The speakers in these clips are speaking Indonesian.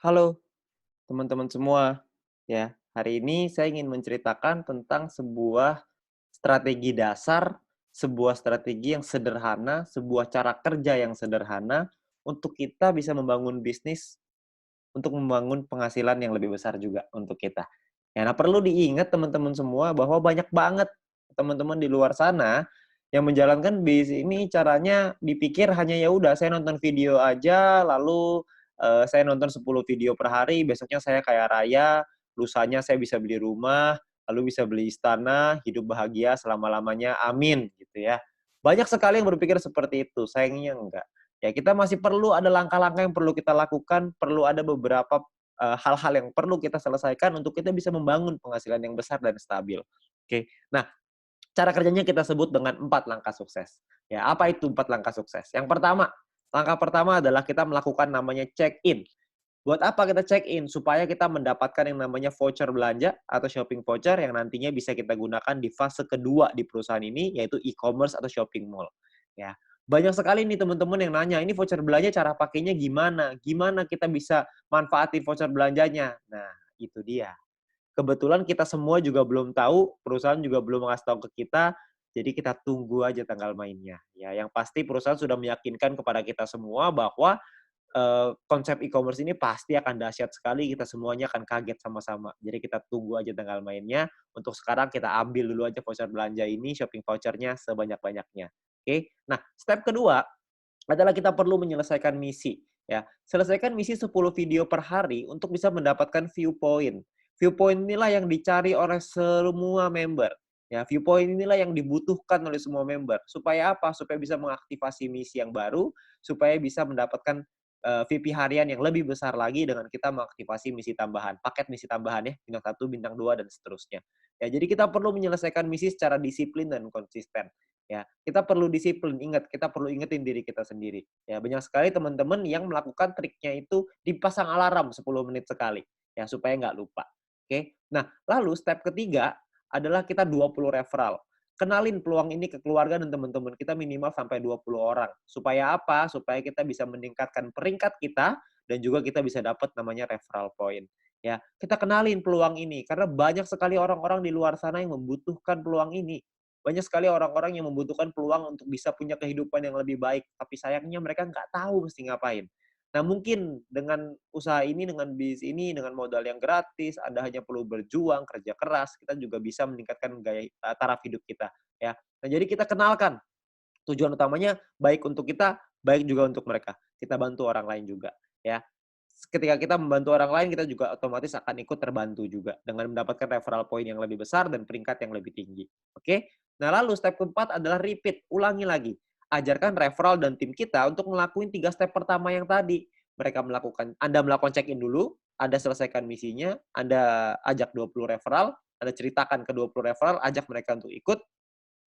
Halo teman-teman semua, ya. Hari ini saya ingin menceritakan tentang sebuah strategi dasar, sebuah strategi yang sederhana, sebuah cara kerja yang sederhana untuk kita bisa membangun bisnis, untuk membangun penghasilan yang lebih besar juga untuk kita. Ya, nah perlu diingat teman-teman semua bahwa banyak banget teman-teman di luar sana yang menjalankan bisnis ini caranya dipikir hanya ya udah saya nonton video aja lalu, saya nonton 10 video per hari, besoknya saya kaya raya, lusanya saya bisa beli rumah, lalu bisa beli istana, hidup bahagia selama-lamanya, amin, gitu ya. Banyak sekali yang berpikir seperti itu, sayangnya enggak. Ya kita masih perlu ada langkah-langkah yang perlu kita lakukan, perlu ada beberapa, hal-hal yang perlu kita selesaikan untuk kita bisa membangun penghasilan yang besar dan stabil. Oke. Nah, cara kerjanya kita sebut dengan 4 langkah sukses. Ya, apa itu 4 langkah sukses? Yang pertama, langkah pertama adalah kita melakukan namanya check-in. Buat apa kita check-in? Supaya kita mendapatkan yang namanya voucher belanja atau shopping voucher yang nantinya bisa kita gunakan di fase kedua di perusahaan ini, yaitu e-commerce atau shopping mall. Ya, banyak sekali nih teman-teman yang nanya, "Ini voucher belanja cara pakainya gimana? Gimana kita bisa manfaatin voucher belanjanya?" Nah, itu dia. Kebetulan kita semua juga belum tahu, perusahaan juga belum ngasih tahu ke kita, jadi kita tunggu aja tanggal mainnya. Ya, yang pasti perusahaan sudah meyakinkan kepada kita semua bahwa konsep e-commerce ini pasti akan dahsyat sekali, kita semuanya akan kaget sama-sama. Jadi kita tunggu aja tanggal mainnya, untuk sekarang kita ambil dulu aja voucher belanja ini, shopping voucher-nya sebanyak-banyaknya, oke. Nah, step kedua adalah kita perlu menyelesaikan misi, ya. Selesaikan misi 10 video per hari untuk bisa mendapatkan view point. View point inilah yang dicari oleh semua member, ya. View point inilah yang dibutuhkan oleh semua member. Supaya apa? Supaya bisa mengaktifasi misi yang baru, supaya bisa mendapatkan VP harian yang lebih besar lagi dengan kita mengaktifasi misi tambahan, paket misi tambahan ya, bintang 1, bintang 2 dan seterusnya. Ya, jadi kita perlu menyelesaikan misi secara disiplin dan konsisten. Ya, kita perlu disiplin, ingat, kita perlu ingetin diri kita sendiri. Ya, banyak sekali teman-teman yang melakukan triknya itu dipasang alarm 10 menit sekali, ya, supaya nggak lupa. Oke. Nah, lalu step ketiga adalah kita 20 referral. Kenalin peluang ini ke keluarga dan teman-teman kita minimal sampai 20 orang. Supaya apa? Supaya kita bisa meningkatkan peringkat kita dan juga kita bisa dapat namanya referral point. Ya, kita kenalin peluang ini karena banyak sekali orang-orang di luar sana yang membutuhkan peluang ini. Banyak sekali orang-orang yang membutuhkan peluang untuk bisa punya kehidupan yang lebih baik, tapi sayangnya mereka nggak tahu mesti ngapain. Nah, mungkin dengan usaha ini, dengan bisnis ini, dengan modal yang gratis, Anda hanya perlu berjuang, kerja keras, kita juga bisa meningkatkan taraf hidup kita, ya. Nah, jadi kita kenalkan tujuan utamanya baik untuk kita, baik juga untuk mereka. Kita bantu orang lain juga, ya. Ketika kita membantu orang lain, kita juga otomatis akan ikut terbantu juga dengan mendapatkan referral point yang lebih besar dan peringkat yang lebih tinggi. Oke? Nah, lalu step keempat adalah repeat, ulangi lagi. Ajarkan referral dan tim kita untuk ngelakuin 3 step pertama yang tadi. Anda melakukan check-in dulu, Anda selesaikan misinya, Anda ajak 20 referral, Anda ceritakan ke 20 referral, ajak mereka untuk ikut,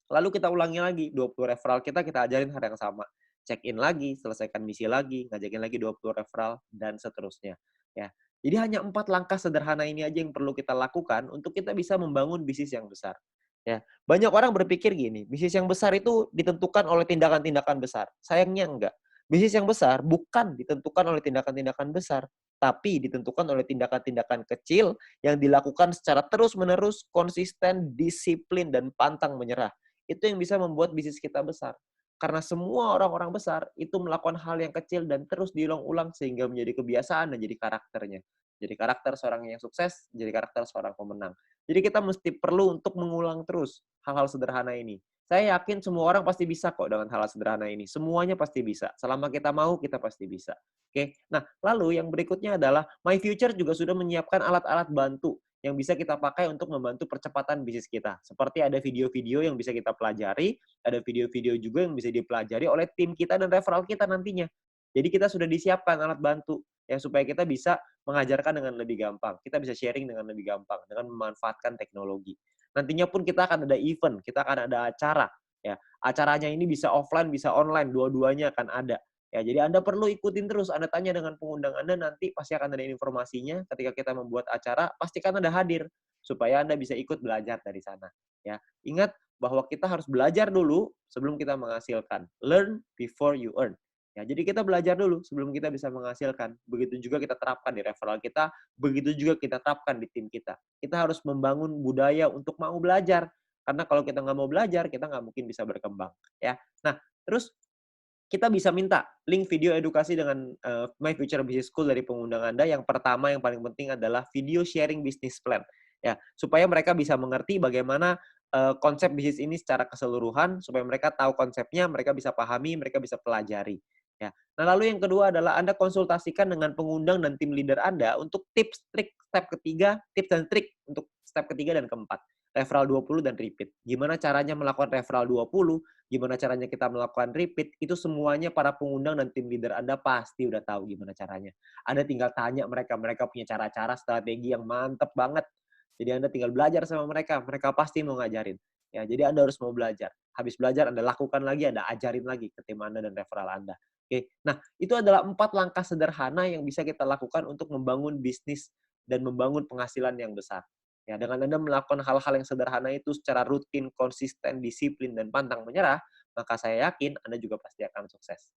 lalu kita ulangi lagi, 20 referral kita ajarin hal yang sama. Check-in lagi, selesaikan misi lagi, ngajakin lagi 20 referral, dan seterusnya. Ya. Jadi hanya 4 langkah sederhana ini aja yang perlu kita lakukan untuk kita bisa membangun bisnis yang besar. Ya. Banyak orang berpikir gini, bisnis yang besar itu ditentukan oleh tindakan-tindakan besar. Sayangnya enggak. Bisnis yang besar bukan ditentukan oleh tindakan-tindakan besar, tapi ditentukan oleh tindakan-tindakan kecil yang dilakukan secara terus-menerus, konsisten, disiplin, dan pantang menyerah. Itu yang bisa membuat bisnis kita besar. Karena semua orang-orang besar itu melakukan hal yang kecil dan terus diulang-ulang sehingga menjadi kebiasaan dan jadi karakternya. Jadi karakter seorang yang sukses, jadi karakter seorang pemenang. Jadi kita mesti perlu untuk mengulang terus hal-hal sederhana ini. Saya yakin semua orang pasti bisa kok dengan hal-hal sederhana ini. Semuanya pasti bisa. Selama kita mau, kita pasti bisa. Oke. Nah, lalu yang berikutnya adalah My Future juga sudah menyiapkan alat-alat bantu yang bisa kita pakai untuk membantu percepatan bisnis kita. Seperti ada video-video yang bisa kita pelajari, ada video-video juga yang bisa dipelajari oleh tim kita dan referral kita nantinya. Jadi kita sudah disiapkan alat bantu ya supaya kita bisa mengajarkan dengan lebih gampang. Kita bisa sharing dengan lebih gampang dengan memanfaatkan teknologi. Nantinya pun kita akan ada event, kita akan ada acara ya. Acaranya ini bisa offline, bisa online, dua-duanya akan ada. Ya, jadi Anda perlu ikutin terus, Anda tanya dengan pengundang Anda, nanti pasti akan ada informasinya ketika kita membuat acara, pastikan Anda hadir, supaya Anda bisa ikut belajar dari sana. Ya, ingat bahwa kita harus belajar dulu sebelum kita menghasilkan. Learn before you earn. Ya, jadi kita belajar dulu sebelum kita bisa menghasilkan. Begitu juga kita terapkan di referral kita, begitu juga kita terapkan di tim kita. Kita harus membangun budaya untuk mau belajar. Karena kalau kita nggak mau belajar, kita nggak mungkin bisa berkembang. Ya. Nah, terus kita bisa minta link video edukasi dengan My Future Business School dari pengundang Anda. Yang pertama, yang paling penting adalah video sharing business plan. Ya, supaya mereka bisa mengerti bagaimana konsep bisnis ini secara keseluruhan, supaya mereka tahu konsepnya, mereka bisa pahami, mereka bisa pelajari. Ya. Nah, lalu yang kedua adalah Anda konsultasikan dengan pengundang dan tim leader Anda untuk tips, trik, step ketiga, tips dan trik untuk step ketiga dan keempat. Referral 20 dan repeat. Gimana caranya melakukan referral 20, gimana caranya kita melakukan repeat, itu semuanya para pengundang dan tim leader Anda pasti udah tahu gimana caranya. Anda tinggal tanya mereka, mereka punya cara-cara strategi yang mantep banget. Jadi Anda tinggal belajar sama mereka, mereka pasti mau ngajarin. Ya, jadi Anda harus mau belajar. Habis belajar Anda lakukan lagi, Anda ajarin lagi ke tim Anda dan referral Anda. Oke. Nah, itu adalah 4 langkah sederhana yang bisa kita lakukan untuk membangun bisnis dan membangun penghasilan yang besar. Ya, dengan Anda melakukan hal-hal yang sederhana itu secara rutin, konsisten, disiplin, dan pantang menyerah, maka saya yakin Anda juga pasti akan sukses.